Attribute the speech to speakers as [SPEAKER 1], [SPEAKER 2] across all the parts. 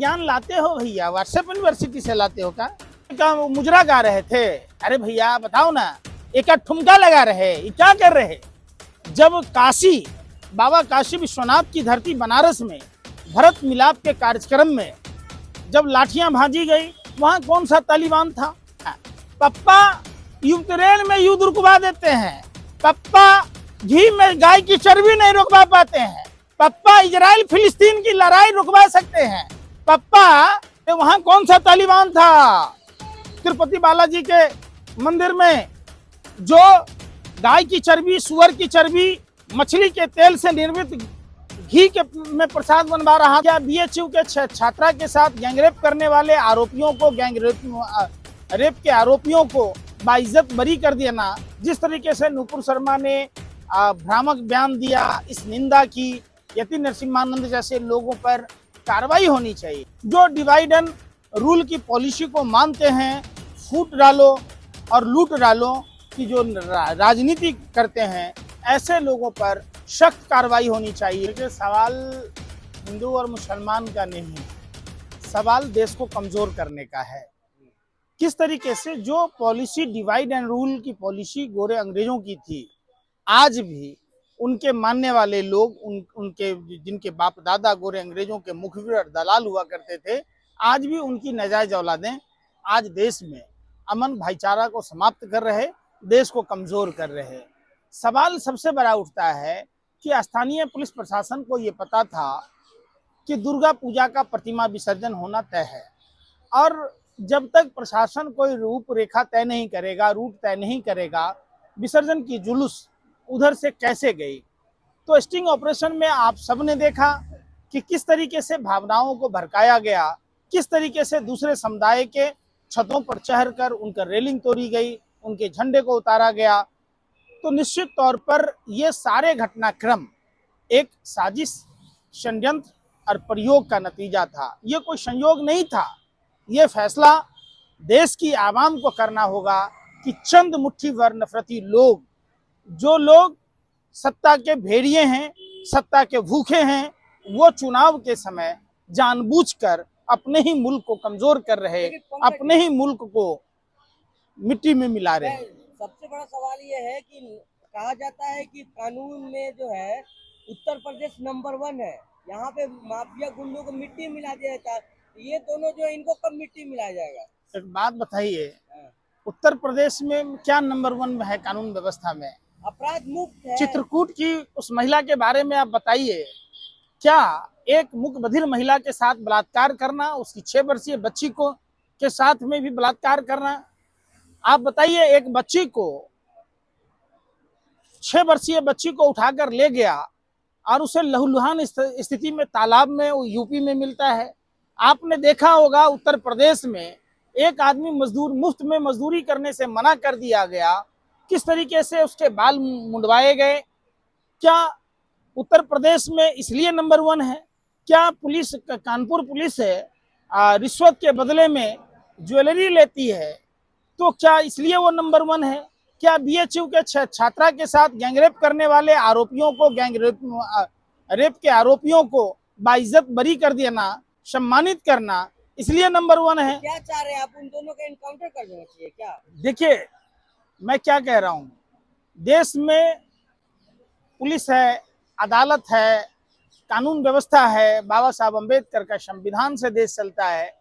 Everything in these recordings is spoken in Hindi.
[SPEAKER 1] ज्ञान लाते हो भैया? व्हाट्सएप यूनिवर्सिटी से लाते हो क्या मुजरा गा रहे थे? अरे भैया बताओ ना, एक ठुमका लगा रहे, ये क्या कर रहे? जब काशी, बाबा काशी विश्वनाथ की धरती बनारस में भरत मिलाप के कार्यक्रम में जब लाठियां भाजी गई, वहां कौन सा तालिबान था? पप्पा यूक्रेन में युद्ध रुकवा देते हैं, पप्पा घी में गाय की चर्बी नहीं रुकवा पाते हैं, पप्पा इजराइल फिलिस्तीन की लड़ाई रुकवा सकते हैं, पप्पा वहां कौन सा तालिबान था? तिरुपति बालाजी के मंदिर में जो गाय की चर्बी, सुअर की चर्बी, मछली के तेल से निर्मित घी के में प्रसाद बनवा रहा। क्या बीएचयू के छात्रा के साथ गैंगरेप करने वाले आरोपियों को, रेप के आरोपियों को बाइज्जत बरी कर देना, जिस तरीके से नुपुर शर्मा ने भ्रामक बयान दिया, इस निंदा की, यति नरसिम्हानंद जैसे लोगों पर कार्रवाई होनी चाहिए। जो डिवाइड एंड रूल की पॉलिसी को मानते हैं, फूट डालो और लूट डालो की जो राजनीति करते हैं, ऐसे लोगों पर सख्त कार्रवाई होनी चाहिए। सवाल हिंदू और मुसलमान का नहीं, सवाल देश को कमजोर करने का है। किस तरीके से जो पॉलिसी डिवाइड एंड रूल की पॉलिसी गोरे अंग्रेजों की थी, आज भी उनके मानने वाले लोग, उनके जिनके बाप दादा गोरे अंग्रेजों के मुखबिर और दलाल हुआ करते थे, आज भी उनकी नाजायज औलादें आज देश में अमन भाईचारा को समाप्त कर रहे, देश को कमजोर कर रहे। सवाल सबसे बड़ा उठता है कि स्थानीय पुलिस प्रशासन को ये पता था कि दुर्गा पूजा का प्रतिमा विसर्जन होना तय है, और जब तक प्रशासन कोई रूपरेखा तय नहीं करेगा, रूट तय नहीं करेगा, विसर्जन की जुलूस उधर से कैसे गई? तो स्टिंग ऑपरेशन में आप सबने देखा कि किस तरीके से भावनाओं को भड़काया गया, किस तरीके से दूसरे समुदाय के छतों पर चढ़कर उनका रेलिंग तोड़ी गई, उनके झंडे को उतारा गया। तो निश्चित तौर पर ये सारे घटनाक्रम एक साजिश, षड्यंत्र और प्रयोग का नतीजा था। ये कोई संयोग नहीं था। ये फैसला देश की आवाम को करना होगा कि चंद मुट्ठी भर नफरती लोग, जो लोग सत्ता के भेड़िए हैं, सत्ता के भूखे हैं, वो चुनाव के समय जानबूझकर अपने ही मुल्क को कमजोर कर रहे, अपने ही मुल्क को मिट्टी में मिला रहे।
[SPEAKER 2] सबसे बड़ा सवाल ये है कि कहा जाता है कि कानून में जो है उत्तर प्रदेश नंबर 1 है, यहाँ पे माफिया गुंडों को मिट्टी मिला दिया जाता है। ये दोनों जो है, इनको कब मिट्टी मिलाया जाएगा?
[SPEAKER 1] एक बात बताइए, उत्तर प्रदेश में क्या नंबर 1 में है कानून व्यवस्था में?
[SPEAKER 2] अपराध मुक्त है।
[SPEAKER 1] चित्रकूट की उस महिला के बारे में आप बताइए, क्या एक मूक बधिर महिला के साथ बलात्कार करना, उसकी 6 वर्षीय बच्ची को के साथ में भी बलात्कार करना, आप बताइए, एक बच्ची को, 6 वर्षीय बच्ची को उठाकर ले गया और उसे लहूलुहान स्थिति में तालाब में यूपी में मिलता है। आपने देखा होगा उत्तर प्रदेश में एक आदमी मजदूर, मुफ्त में मजदूरी करने से मना कर दिया गया, किस तरीके से उसके बाल मुंडवाए गए। क्या उत्तर प्रदेश में इसलिए नंबर 1 है? क्या पुलिस, कानपुर पुलिस है, रिश्वत के बदले में ज्वेलरी लेती है, तो क्या इसलिए वो नंबर 1 है? क्या बीएचयू के छात्रा के साथ गैंगरेप करने वाले आरोपियों को, रेप के आरोपियों को बाइज्जत बरी कर देना, सम्मानित करना, इसलिए नंबर 1 है?
[SPEAKER 2] क्या चाह रहे हैं आप? उन दोनों का एनकाउंटर कर देना चाहिए क्या?
[SPEAKER 1] देखिए, मैं क्या कह रहा हूँ, देश में पुलिस है, अदालत है, कानून व्यवस्था है, बाबा साहब अम्बेडकर का संविधान से देश चलता है।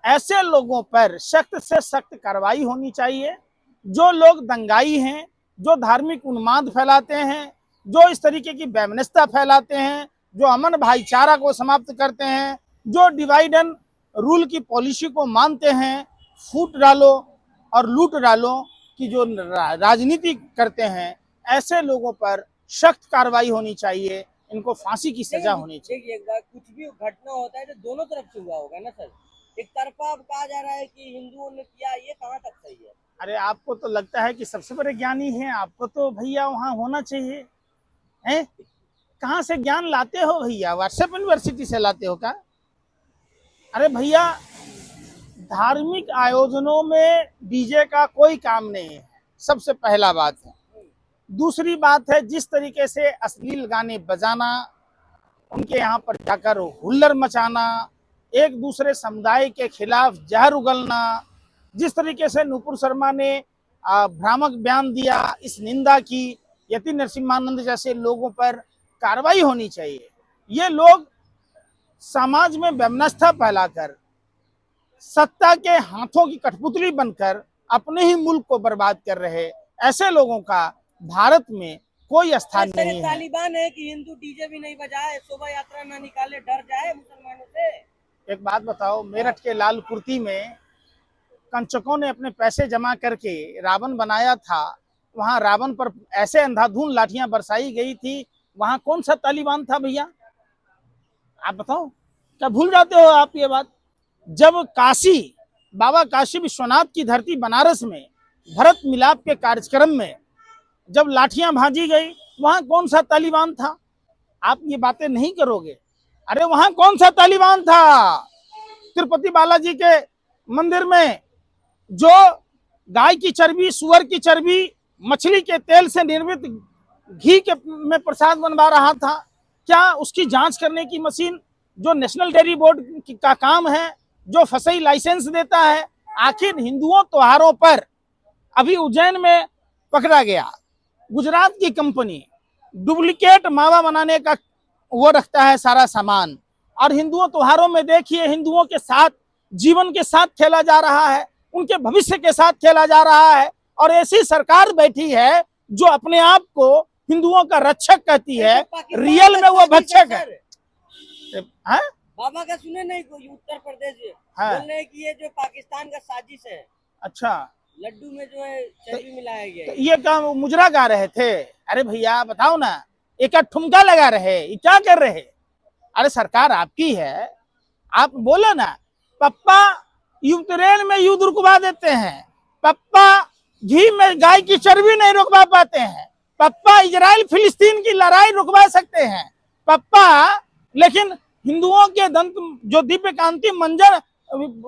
[SPEAKER 1] ऐसे लोगों पर सख्त से सख्त कार्रवाई होनी चाहिए। जो लोग दंगाई हैं, जो धार्मिक उन्माद फैलाते हैं, जो इस तरीके की वैमनस्यता फैलाते हैं, जो अमन भाईचारा को समाप्त करते हैं, जो डिवाइड एंड रूल की पॉलिसी को मानते हैं, फूट डालो और लूट डालो की जो राजनीति करते हैं, ऐसे लोगों पर सख्त कार्रवाई होनी चाहिए। इनको फांसी की सजा होनी चाहिए।
[SPEAKER 2] एक बार कुछ भी घटना होता है तो दोनों तरफ से हुआ होगा ना सर? एक तरफा अब कहा जा रहा है कि हिंदुओं ने किया, ये कहाँ तक सही है?
[SPEAKER 1] अरे आपको तो लगता है कि सबसे बड़े ज्ञानी हैं, आपको तो भैया वहाँ होना चाहिए, हैं? कहाँ से ज्ञान लाते हो भैया? व्हाट्सएप यूनिवर्सिटी से लाते हो क्या? अरे भैया, धार्मिक आयोजनों में डीजे का कोई काम नहीं है, सबसे पहला बात है। दूसरी बात है, जिस तरीके से अश्लील गाने बजाना, उनके यहाँ पर जाकर हुल्लड़ मचाना, एक दूसरे समुदाय के खिलाफ जहर उगलना, जिस तरीके से नुपुर शर्मा ने भ्रामक बयान दिया, इस निंदा की, यति नरसिम्हानंद जैसे लोगों पर कार्रवाई होनी चाहिए। ये लोग समाज में वैमनस्यता फैलाकर, सत्ता के हाथों की कठपुतली बनकर अपने ही मुल्क को बर्बाद कर रहे ऐसे लोगों का भारत में कोई स्थान नहीं है।
[SPEAKER 2] तालिबान है कि हिंदू डीजे भी नहीं बजाए, शोभा यात्रा ना निकाले, डर जाए मुसलमानों से।
[SPEAKER 1] एक बात बताओ, मेरठ के लाल कुर्ती में कंचकों ने अपने पैसे जमा करके रावण बनाया था, वहां रावण पर ऐसे अंधाधुंध लाठियां बरसाई गई थी, वहां कौन सा तालिबान था भैया? आप बताओ, क्या भूल जाते हो आप ये बात? जब काशी, बाबा काशी विश्वनाथ की धरती बनारस में भरत मिलाप के कार्यक्रम में जब लाठियां भाजी गई, वहां कौन सा तालिबान था? आप ये बातें नहीं करोगे। अरे वहां कौन सा तालिबान था? तिरुपति बालाजी के मंदिर में जो गाय की चर्बी, सुअर की चर्बी, मछली के तेल से निर्मित घी के में प्रसाद बनवा रहा था, क्या उसकी जांच करने की मशीन जो नेशनल डेयरी बोर्ड का काम है, जो फसई लाइसेंस देता है, आखिर हिंदुओं त्योहारों पर अभी उज्जैन में पकड़ा गया, गुजरात की कंपनी डुप्लीकेट मावा बनाने का वो रखता है सारा सामान, और हिंदुओं त्योहारों में देखिए हिंदुओं के साथ, जीवन के साथ खेला जा रहा है, उनके भविष्य के साथ खेला जा रहा है। और ऐसी सरकार बैठी है जो अपने आप को हिंदुओं का रक्षक कहती है, रियल में वो भक्षक है।
[SPEAKER 2] बाबा का सुने नहीं कोई? उत्तर प्रदेश
[SPEAKER 1] हाँ।
[SPEAKER 2] बोल रहे हैं कि ये जो पाकिस्तान का साजिश है,
[SPEAKER 1] अच्छा,
[SPEAKER 2] लड्डू में जो है चर्बी मिलाया गया है।
[SPEAKER 1] ये क्या मुजरा गा रहे थे? अरे भैया बताओ ना, एक ठुमका लगा रहे, ये क्या कर रहे? अरे सरकार आपकी है, आप बोले ना, पप्पा यूक्रेन में युद्ध रुकवा देते हैं, पप्पा घी में गाय की चर्बी नहीं रुकवा पाते हैं, पप्पा इजराइल फिलिस्तीन की लड़ाई रुकवा सकते हैं, पप्पा लेकिन हिंदुओं के दंत जो दिव्य कांति मंजर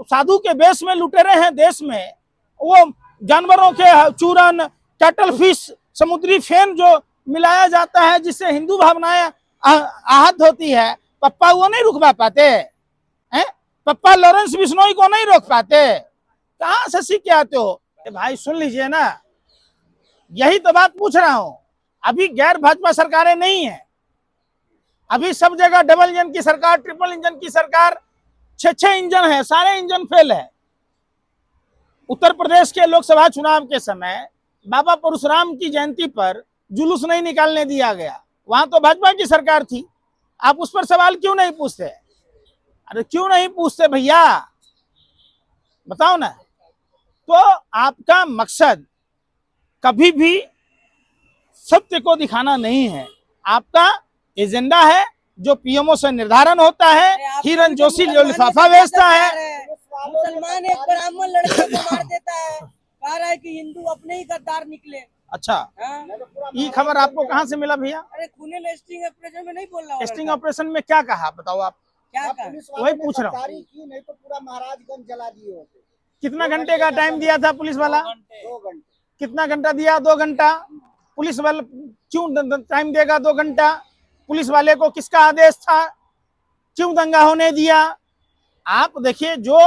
[SPEAKER 1] साधु के बेस में लुटेरे हैं देश में, वो जानवरों के चूरन, कैटल फिश, समुद्री फेन जो मिलाया जाता है जिससे हिंदू भावनाएं आहत होती है, पप्पा वो नहीं रुकवा पाते हैं? पप्पा लॉरेंस बिश्नोई को नहीं रोक पाते? कहां से सीख के आते हो? भाई सुन लीजिए ना, यही तो बात पूछ रहा हूं। अभी गैर भाजपा सरकारें नहीं है, अभी सब जगह डबल इंजन की सरकार, ट्रिपल इंजन की सरकार, 6 इंजन है, सारे इंजन फेल है। उत्तर प्रदेश के लोकसभा चुनाव के समय बाबा परशुराम की जयंती पर जुलूस नहीं निकालने दिया गया, वहां तो भाजपा की सरकार थी, आप उस पर सवाल क्यों नहीं पूछते? अरे क्यों नहीं पूछते भैया, बताओ ना। तो आपका मकसद कभी भी सत्य को दिखाना नहीं है, आपका एजेंडा है जो पीएमओ से निर्धारण होता है, हिरन जोशी जो लिफाफा बेचता है।
[SPEAKER 2] मुसलमान एक ब्राह्मण लड़के को मार देता है, कह रहा है कि हिंदू अपने ही गद्दार निकले।
[SPEAKER 1] अच्छा, ये खबर आपको कहाँ से मिला भैया?
[SPEAKER 2] अरे खूने स्टिंग ऑपरेशन में नहीं बोल रहा हूँ।
[SPEAKER 1] स्टिंग ऑपरेशन में क्या कहा बताओ आप?
[SPEAKER 2] क्या कहा?
[SPEAKER 1] वही पूछ रहा हूँ।
[SPEAKER 2] नहीं तो पूरा महाराजगंज जला दिए होते।
[SPEAKER 1] कितना घंटे का टाइम दिया था पुलिस वाला?
[SPEAKER 2] 2 घंटे।
[SPEAKER 1] कितना घंटा दिया? 2 घंटा। पुलिस वाला क्यों टाइम देगा 2 घंटा? पुलिस वाले को किसका आदेश था? क्यों दंगा होने दिया? आप देखिए, जो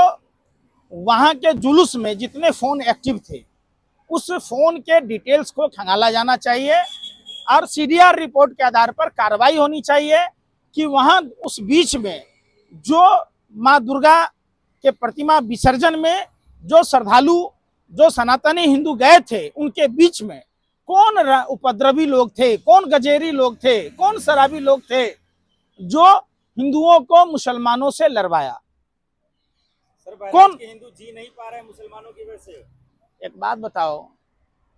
[SPEAKER 1] वहां के जुलूस में जितने फोन एक्टिव थे, उस फोन के डिटेल्स को खंगाला जाना चाहिए और सीडीआर रिपोर्ट के आधार पर कार्रवाई होनी चाहिए कि वहां उस बीच में जो माँ दुर्गा के प्रतिमा विसर्जन में जो श्रद्धालु, जो सनातनी हिंदू गए थे, उनके बीच में कौन उपद्रवी लोग थे, कौन गजेरी लोग थे, कौन शराबी लोग थे जो हिंदुओं को मुसलमानों से लड़वाया? कौन?
[SPEAKER 3] हिंदू जी नहीं पा रहे मुसलमानों की वजह से।
[SPEAKER 1] एक बात बताओ,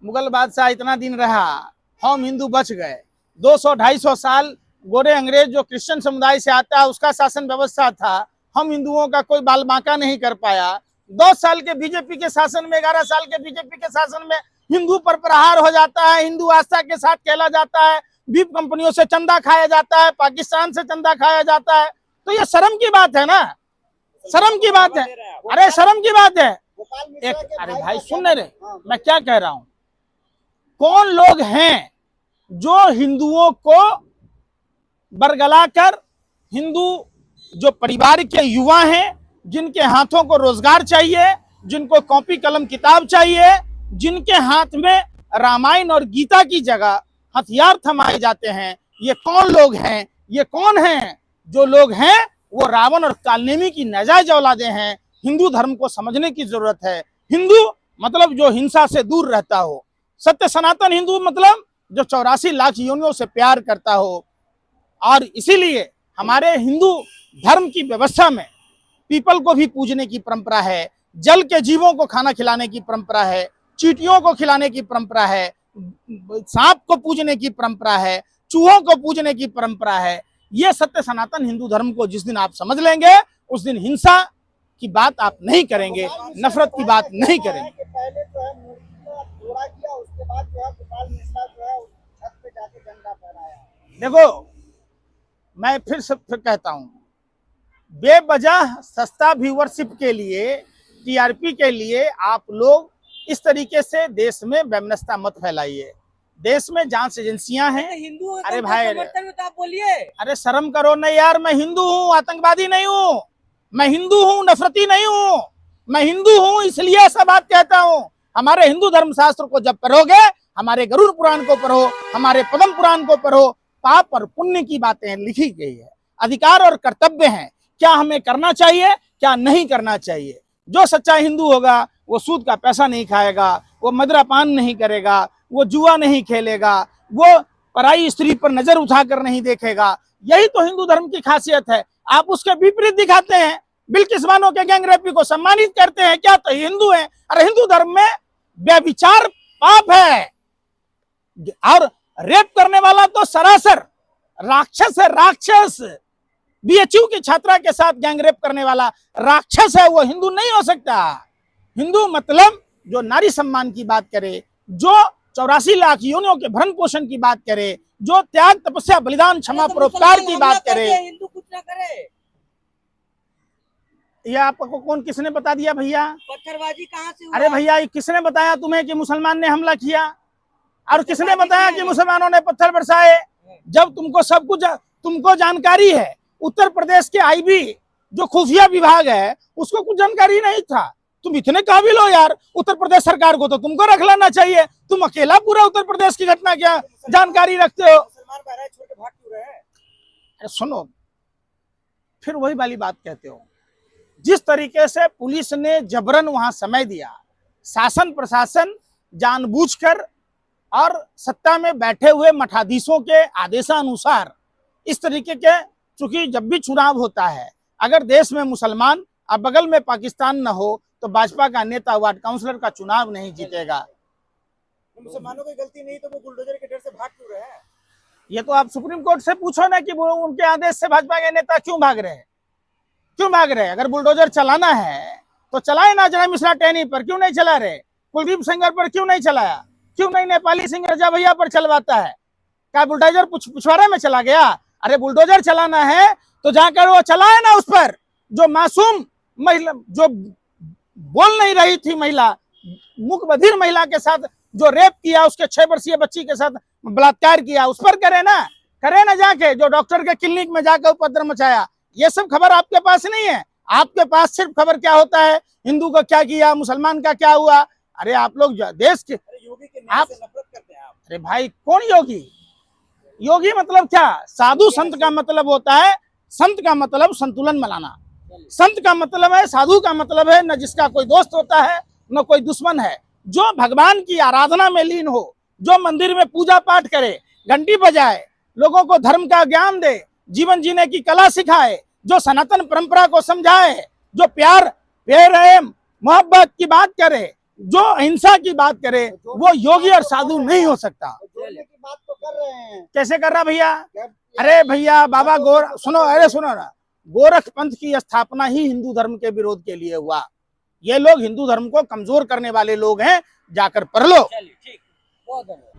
[SPEAKER 1] मुगल बादशाह इतना दिन रहा, हम हिंदू बच गए, 200-250 साल गोरे अंग्रेज जो क्रिश्चियन समुदाय से आता है उसका शासन व्यवस्था था, हम हिंदुओं का कोई बाल बांका नहीं कर पाया। 10 साल के बीजेपी के शासन में, 11 साल के बीजेपी के शासन में हिंदू पर प्रहार हो जाता है, हिंदू आस्था के साथ खेला जाता है, बीप कंपनियों से चंदा खाया जाता है, पाकिस्तान से चंदा खाया जाता है। तो ये शर्म की बात है ना, शर्म की बात है। अरे शर्म की बात है। अरे भाई सुन रहे, मैं क्या कह रहा हूं, कौन लोग हैं जो हिंदुओं को बरगला कर हिंदू जो परिवार के युवा हैं, जिनके हाथों को रोजगार चाहिए, जिनको कॉपी कलम किताब चाहिए, जिनके हाथ में रामायण और गीता की जगह हथियार थमाए जाते हैं, ये कौन लोग हैं? ये कौन हैं? जो लोग हैं वो रावण और कालनेमी की नाजायज औलादे हैं। हिंदू धर्म को समझने की जरूरत है। हिंदू मतलब जो हिंसा से दूर रहता हो, सत्य सनातन हिंदू मतलब जो 84 लाख योनियों से प्यार करता हो। और इसीलिए हमारे हिंदू धर्म की व्यवस्था में पीपल को भी पूजने की परंपरा है, जल के जीवों को खाना खिलाने की परंपरा है, चींटियों को खिलाने की परंपरा है, सांप को पूजने की परंपरा है, चूहों को पूजने की परंपरा है। ये सत्य सनातन हिंदू धर्म को जिस दिन आप समझ लेंगे, उस दिन हिंसा की बात आप नहीं करेंगे, नफरत की बात नहीं करेंगे।
[SPEAKER 3] पहले जो है मूर्ति को जोड़ा किया, उसके बाद जो है गोपाल मिश्रा जो है छत पे जाके झंडा फहराया।
[SPEAKER 1] देखो, मैं फिर कहता हूं, बेवजह सस्ता व्यूअरशिप के लिए, टीआरपी के लिए आप लोग इस तरीके से देश में वैमनस्यता मत फैलाइए। देश में जांच एजेंसियां हैं।
[SPEAKER 2] हिंदू
[SPEAKER 1] अरे भाई,
[SPEAKER 2] समर्थन में तो आप बोलिए।
[SPEAKER 1] अरे शर्म करो ना यार, मैं हिंदू हूँ, आतंकवादी नहीं हूँ। मैं हिंदू हूँ, नफरती नहीं हूँ। मैं हिंदू हूँ इसलिए ऐसा बात कहता हूँ। हमारे हिंदू धर्म शास्त्र को जब पढ़ोगे, हमारे गरुड़ पुराण को पढ़ो, हमारे पद्म पुराण को पढ़ो, पाप और पुण्य की बातें लिखी गई है। अधिकार और कर्तव्य हैं, क्या हमें करना चाहिए, क्या नहीं करना चाहिए। जो सच्चा हिंदू होगा वो सूद का पैसा नहीं खाएगा, वो मदिरापान नहीं करेगा, वो जुआ नहीं खेलेगा, वो पराई स्त्री पर नजर उठाकर नहीं देखेगा। यही तो हिंदू धर्म की खासियत है। आप उसके विपरीत दिखाते हैं, बिल्किस बानो के गैंगरेपी को सम्मानित करते हैं, क्या तो हिंदू है? अरे हिंदू धर्म में व्यभिचार पाप है, और रेप करने वाला तो सरासर राक्षस है। राक्षस बीएचयू की छात्रा के साथ गैंगरेप करने वाला राक्षस है, वो हिंदू नहीं हो सकता। हिंदू मतलब जो नारी सम्मान की बात करे, जो 84 लाख योनियों के भरण पोषण की बात करे, जो त्याग तपस्या बलिदान क्षमा परोपकार की बात करे।
[SPEAKER 2] हिंदू कुछ ना करे।
[SPEAKER 1] ये आपको कौन किसने बता दिया भैया?
[SPEAKER 2] पत्थरबाजी कहाँ से हुआ?
[SPEAKER 1] अरे भैया, किसने बताया तुम्हें कि मुसलमान ने हमला किया? और किसने बताया कि मुसलमानों ने पत्थर बरसाए? जब तुमको सब कुछ तुमको जानकारी है। उत्तर प्रदेश के आईबी जो खुफिया विभाग है, उसको कुछ जानकारी नहीं था। तुम इतने काबिल हो यार, उत्तर प्रदेश सरकार को तो तुमको रख लेना चाहिए। तुम अकेला पूरा उत्तर प्रदेश की घटना क्या जानकारी रखते हो?
[SPEAKER 3] मुसलमान बहराए छोड़ के भाग क्यों रहे हैं?
[SPEAKER 1] अरे सुनो, फिर वही वाली बात कहते हो। जिस तरीके से पुलिस ने जबरन वहां समय दिया, शासन प्रशासन जानबूझकर और सत्ता में बैठे हुए मठाधीशों के आदेशानुसार इस तरीके के, चूंकि जब भी चुनाव होता है, अगर देश में मुसलमान और बगल में पाकिस्तान न हो तो भाजपा का नेता वार्ड काउंसलर का चुनाव नहीं जीतेगा।
[SPEAKER 3] मुसलमानों की गलती नहीं तो वो बुलडोजर के डर से भाग क्यों रहे हैं?
[SPEAKER 1] ये तो आप सुप्रीम कोर्ट से पूछो ना कि वो उनके आदेश से भाजपा के नेता क्यों भाग रहे हैं, क्यों भाग रहे हैं? अगर बुलडोजर चलाना है तो चलाए ना। जरा मिश्रा टहनी पर क्यों नहीं चला रहे? कुलदीप सेंगर पर क्यों नहीं चलाया? क्यों नहीं नेपाली सिंह रजा भैया पर चलवाता है? क्या बुलडोजर पिछवाड़े में चला गया? अरे बुलडोजर चलाना है तो जाकर वो चलाए ना उस पर। जो मासूम महिला, जो बोल नहीं रही थी महिला, मुख बधिर महिला के साथ जो रेप किया, उसके 6 वर्षीय बच्ची के साथ बलात्कार किया, उस पर करे ना जाके। जो डॉक्टर के क्लिनिक में जाकर उपद्रव मचाया, ये सब खबर आपके पास नहीं है। आपके पास सिर्फ खबर क्या होता है, हिंदू को क्या किया, मुसलमान का क्या हुआ। अरे आप लोग देश के,
[SPEAKER 3] योगी के नाम से नफरत करते हैं आप।
[SPEAKER 1] अरे भाई कौन योगी? योगी मतलब क्या? साधु संत का मतलब होता है, संत का मतलब संतुलन बनाना। संत का मतलब है, साधु का मतलब है न जिसका कोई दोस्त होता है न कोई दुश्मन है, जो भगवान की आराधना में लीन हो, जो मंदिर में पूजा पाठ करे, घंटी बजाए, लोगों को धर्म का ज्ञान दे, जीवन जीने की कला सिखाए, जो सनातन परंपरा को समझाए, जो प्यार प्रेम मोहब्बत की बात करे, जो अहिंसा की बात करे, वो योगी और साधु नहीं हो सकता।
[SPEAKER 3] जोड़ने की बात तो कर रहे हैं।
[SPEAKER 1] कैसे कर रहा भैया? अरे भैया, बाबा सुनो ना, गोरख पंथ की स्थापना ही हिंदू धर्म के विरोध के लिए हुआ। ये लोग हिंदू धर्म को कमजोर करने वाले लोग हैं, जाकर पढ़ लो।
[SPEAKER 2] चलिए ठीक, बहुत धन्यवाद।